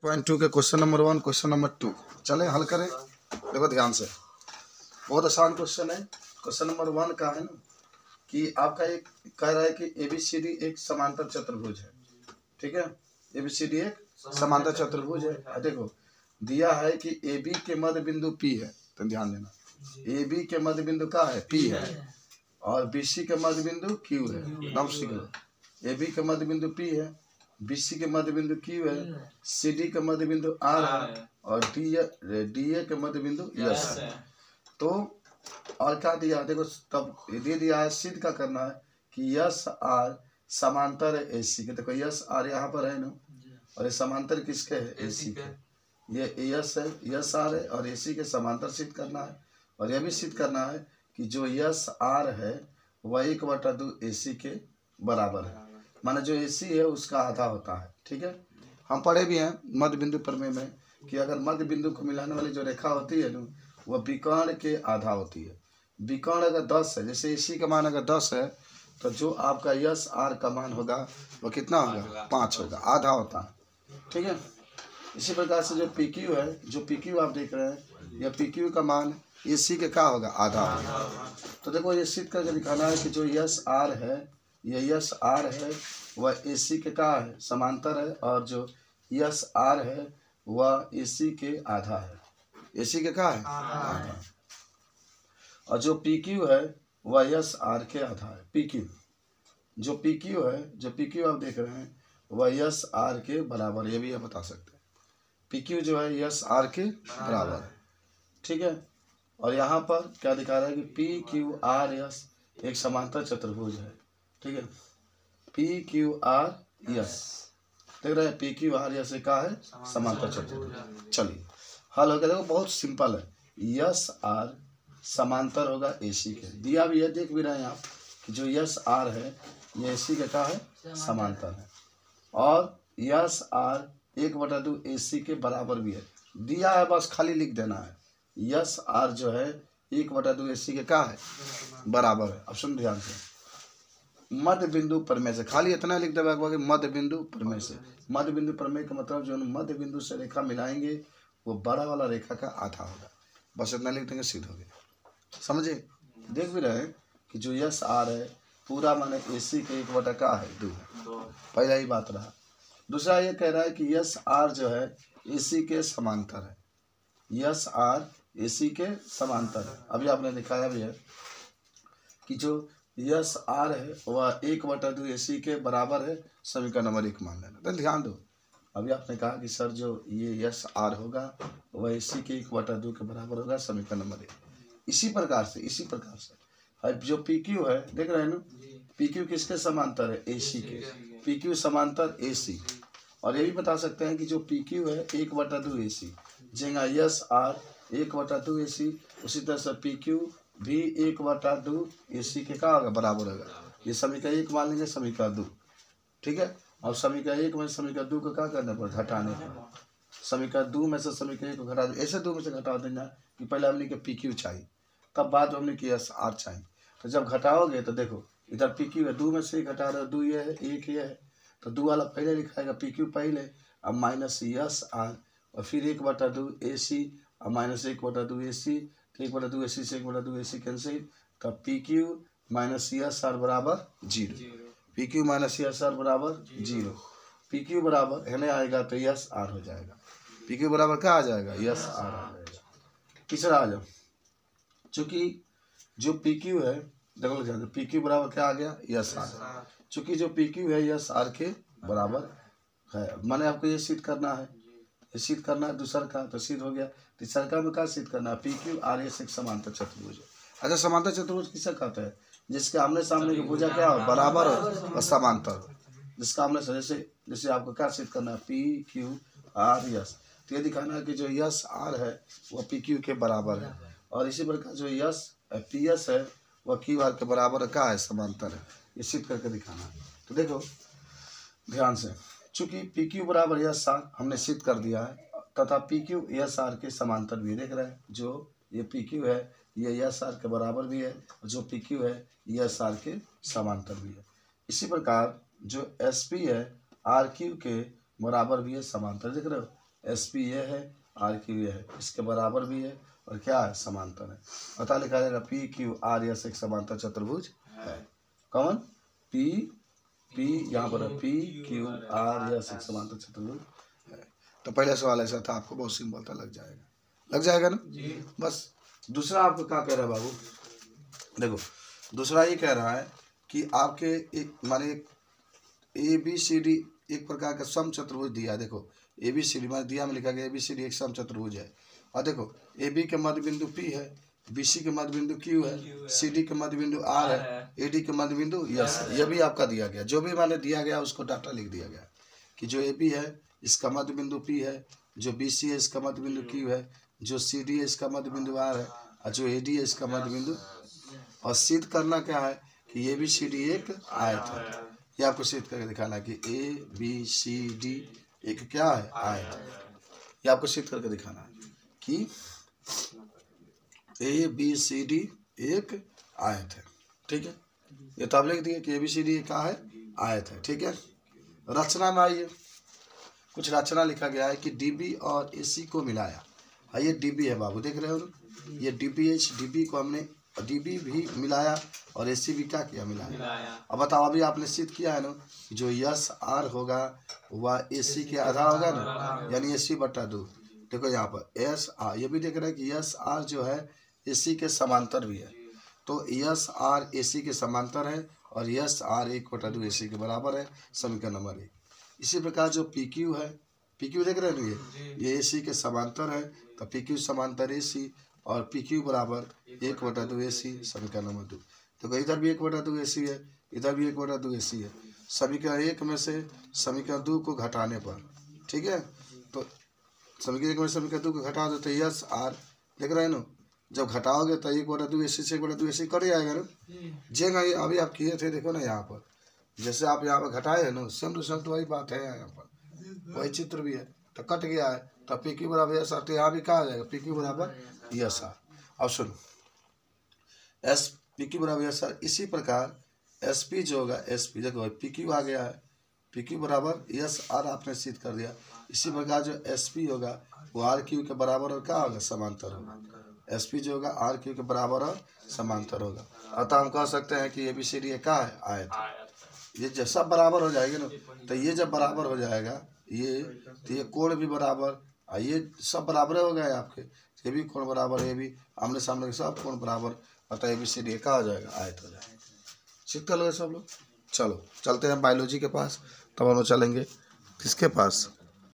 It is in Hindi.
पॉइंट टू के क्वेश्चन नंबर 1 क्वेश्चन नंबर 2 चले हल करें। देखो ध्यान से, बहुत आसान क्वेश्चन है। क्वेश्चन नंबर 1 का है ना कि आपका एक कह रहा है कि एबीसीडी एक समांतर चतुर्भुज है। ठीक है, एबीसीडी एक समांतर चतुर्भुज है। देखो दिया है कि AB के मध्य बिंदु P है, तो ध्यान देना AB के मध्य बिंदु का है P है और BC के मध्य बिंदु Q है। एकदम सीख लो, AB के मध्य बिंदु P है, BC के मध्य बिंदु Q है, CD के मध्य बिंदु R है और DA के मध्य बिंदु S है। तो और क्या दिया, देखो तब दे दिया है सिद्ध का करना है कि यस आर समांतर है AC के। देखो यस आर यहाँ पर है ना, और ये समांतर किसके है? AC के। ये यस है, यस आर है और AC के समांतर सिद्ध करना है। और यह भी सिद्ध करना है कि जो यस आर है वह 1/2 AC के बराबर है, माने जो AC है उसका आधा होता है। ठीक है, हम पढ़े भी हैं मध्य बिंदु प्रमेय में कि अगर मध्य बिंदु को मिलाने वाली जो रेखा होती है ना वह विकर्ण के आधा होती है। विकर्ण अगर 10 है, जैसे AC का मान अगर 10 है तो जो आपका यस आर का मान होगा वह कितना होगा? 5 होगा, आधा होता है। ठीक है, इसी प्रकार से जो PQ है, जो PQ आप देख रहे हैं, यह PQ का मान AC के क्या होगा? आधा होगा। तो देखो ये सिद्ध करके दिखाना है कि जो यस आर है, ये यस आर है वह AC के क्या है? समांतर है, और जो यस आर है वह AC के आधा है। AC के क्या है? आधा। और जो PQ है वह यस आर के आधा है। PQ जो PQ है, जो PQ आप देख रहे हैं वह यस आर के बराबर, ये भी आप बता सकते हैं। PQ जो है यस आर के बराबर है। ठीक है, और यहाँ पर क्या दिखा रहा है कि PQRS एक समांतर चतुर्भुज है। ठीक है, PQRS देख रहे हैं, PQRS क्या है? समांतर चतुर्भुज। चलिए हल हो गया। देखो बहुत सिंपल है, यस आर समांतर होगा AC के। दिया भी है, देख भी रहे हैं आप कि जो यस आर है ये AC के क्या है? समांतर है। और यस आर 1/2 AC के बराबर भी है। दिया है, बस खाली लिख देना है यस आर जो है 1/2 AC के क्या है? बराबर है। अब सुन ध्यान से, मध्य बिंदु प्रमेय से खाली इतना लिख देगा कि मध्य बिंदु प्रमेय से। मध्य बिंदु प्रमेय का मतलब जो मध्य बिंदु से रेखा मिलाएंगे वो बड़ा वाला रेखा का आधा होगा। बस इतना लिख देंगे, सिद्ध हो गया। समझे? देख भी रहे हैं कि जो यस आर है पूरा माने AC के 1/2 का है 2। पहला ही बात रहा। दूसरा ये कह रहा है कि यस आर जो है AC के समांतर है। यस आर AC के समांतर है। अभी आपने दिखाया भी है कि जो यस आर है वह 1/2 AC के बराबर है। समीकरण नंबर 1 मान लेना। तो ध्यान दो, अभी आपने कहा कि सर जो ये यस आर होगा वह AC के 1/2 के बराबर होगा, समीकरण नंबर 1। इसी प्रकार से अब जो PQ है, देख रहे हैं ना, PQ किसके समांतर है? AC के। PQ समांतर AC। और ये भी बता सकते हैं कि जो PQ है 1/2 AC, जेगा यस आर 1/2 AC, उसी तरह से PQ भी 1/2 AC के क्या होगा? बराबर होगा। ये समीकरण 1 मान लेंगे, समीकरण 2। ठीक है, और समीकरण 1 में समीकरण 2 को क्या करना पड़ेगा? घटाने का। समीकरण 2 में से समीकरण 1 को घटा दो। ऐसे 2 में से घटा देना कि पहले हमने के PQ चाहिए, तब बाद में हमने कि यस आर चाहिए। तो जब घटाओगे तो देखो इधर PQ है, 2 में से घटा रहे हो, 2 ये है, 1 ये है, तो 2 वाला पहले लिखाएगा, PQ पहले, अब माइनस यस आर और फिर 1/2 AC और माइनस 1/2 AC। तो 1/2 AC से 1/2 AC कैंसिल, तब PQ माइनस यस आर बराबर 0। PQ माइनस यस आर बराबर 0। PQ बराबर है ना आएगा तो यस आर हो जाएगा। PQ बराबर क्या आ जाएगा? यस आर आ जाएगा। तीसरा आ जाओ, चूंकि जो PQ है, देखो PQ बराबर क्या आ गया? Yes R. चूंकि जो PQ है यस आर के बराबर है, माने आपको ये सिद्ध करना है, ये सिद्ध करना है। दूसरा का तो सिद्ध हो गया। तीसरा का में क्या सिद्ध करना है? PQRS एक समांतर चतुर्भुज है। अच्छा, समांतर चतुर्भुज किसे कहते हैं? जिसके आमने सामने की भुजा क्या हो? बराबर हो और समांतर हो। जिसका आमने से जैसे आपको क्या सिद्ध करना है? PQRS। तो ये दिखाना है कि जो यस आर है वह PQ के बराबर है, और इसी प्रकार जो यस PS है वह QR के बराबर क्या है? समांतर है। ये सिद्ध करके दिखाना है। तो देखो ध्यान से, चूंकि PQ बराबर यस आर हमने सिद्ध कर दिया है, तथा PQ यस आर के समांतर भी देख रहे हैं। जो ये PQ है ये यस आर के बराबर भी है, और जो PQ है यस आर के समांतर भी है। इसी प्रकार जो SP है RQ के बराबर भी है, समांतर। देख रहे हो, एस पी ये है, आर क्यू ये है, इसके बराबर भी है और क्या है, समांतर है। पता लिखा जाएगा पी क्यू आर एस एक समांतर चतुर्भुज है। कौन? पी यहाँ पर है पी क्यू आर एस एक समांतर चतुर्भुज है। तो पहले सवाल ऐसा था, आपको बहुत सिंपल था, लग जाएगा ना जी। बस दूसरा आपको क्या कह रहा है बाबू, देखो दूसरा ये कह रहा है कि आपके एक माने ए बी सी डी एक प्रकार का सम चतुर्भुज दिया। देखो ए बी सी डी माने दिया में लिखा गया ए बी सी डी एक सम चतुर्भुज है। और देखो ए बी के मध्य बिंदु पी है, बी सी के मध्य बिंदु क्यू है, सी डी के मध्य बिंदु आर है, ए डी के मध्य बिंदु यस है। यह भी आपका दिया गया, जो भी माने दिया गया उसको डाटा लिख दिया गया कि जो ए बी है इसका मध्य बिंदु पी है, जो बी सी है इसका मध्य बिंदु क्यू है, जो सी डी है इसका मध्य बिंदु आर है, और जो ए डी है इसका मध्य बिंदु। और सिद्ध करना क्या है कि ए बी सी डी एक आयत है। ये आपको सिद्ध करके दिखाना है कि ए बी सी डी एक क्या है, आयत है। ये आपको सिद्ध करके दिखाना है कि ए बी सी डी एक आयत है। ठीक है, ये तो आप लिख दिए कि ए बी सी डी क्या है, आयत है। ठीक है, रचना में आइए, कुछ रचना लिखा गया है कि डीबी और एसी को मिलाया। हाँ ये डीबी है बाबू, देख रहे हो ना, ये डीबीएच, डीबी को हमने डीबी भी मिलाया और एसी भी क्या किया, मिलाया। अब बताओ, अभी आपने सिद्ध किया है ना, जो यस आर होगा वह एसी के आधा होगा ना, यानी एसी बटा 2। देखो यहाँ पर एस आर, ये भी देख रहे हैं कि यस आर जो है एसी के समांतर भी है। तो यस आर एसी के समांतर है और यस आर 1/2 एसी के बराबर है, समीकरण नंबर 1। इसी प्रकार जो पी क्यू है, पी क्यू देख रहे हैं ये एसी के समांतर है, तो पी क्यू समांतर एसी और पी क्यू बराबर 1/2 एसी, समीकरण नंबर 2। तो इधर भी 1/2 एसी है, इधर भी 1/2 एसी है। समीकरण 1 में से समीकरण 2 को घटाने पर, ठीक है, तो समीकरण 1 में समीकरण 2 को घटा दो तो यस आर, देख रहे हैं ना, जब घटाओगे तो 1/2 एसी से 1/2 एसी कट जाएगा ना। जेगा अभी आप किए थे, देखो ना यहाँ पर, जैसे आप यहाँ पर घटाए है ना, सेम टू सेम तो वही बात है, यहाँ पर वही चित्र भी है, तो कट गया है। तो पी क्यू बराबर यस आर, तो यहाँ भी कहा आ जाएगा पी क्यू बराबर यस आर। अब सुनो, एस पी क्यू बराबर यस आर। इसी प्रकार एस पी जो होगा, एस पी देखो पी क्यू आ गया है, पी क्यू बराबर यस आर आपने सिद्ध कर दिया। इसी प्रकार जो एस पी होगा वो आर क्यू के बराबर और क्या होगा, समांतर होगा। एस पी जो होगा आर क्यू के बराबर और समांतर होगा। अतः हम कह सकते हैं कि ए बी सी डी क्या है, आयत। ये जब सब बराबर हो जाएगी ना, तो ये जब बराबर हो जाएगा ये, तो ये कोण भी बराबर, ये सब बराबर हो गए आपके, ये भी कोण बराबर, ये भी आमने सामने के सब कोण बराबर, अतः ए बी सी डी क्या हो जाएगा, आयत हो जाएगा। सीख कर लो सब लोग। चलो चलते हैं बायोलॉजी के पास, तब हम लोग चलेंगे किसके पास,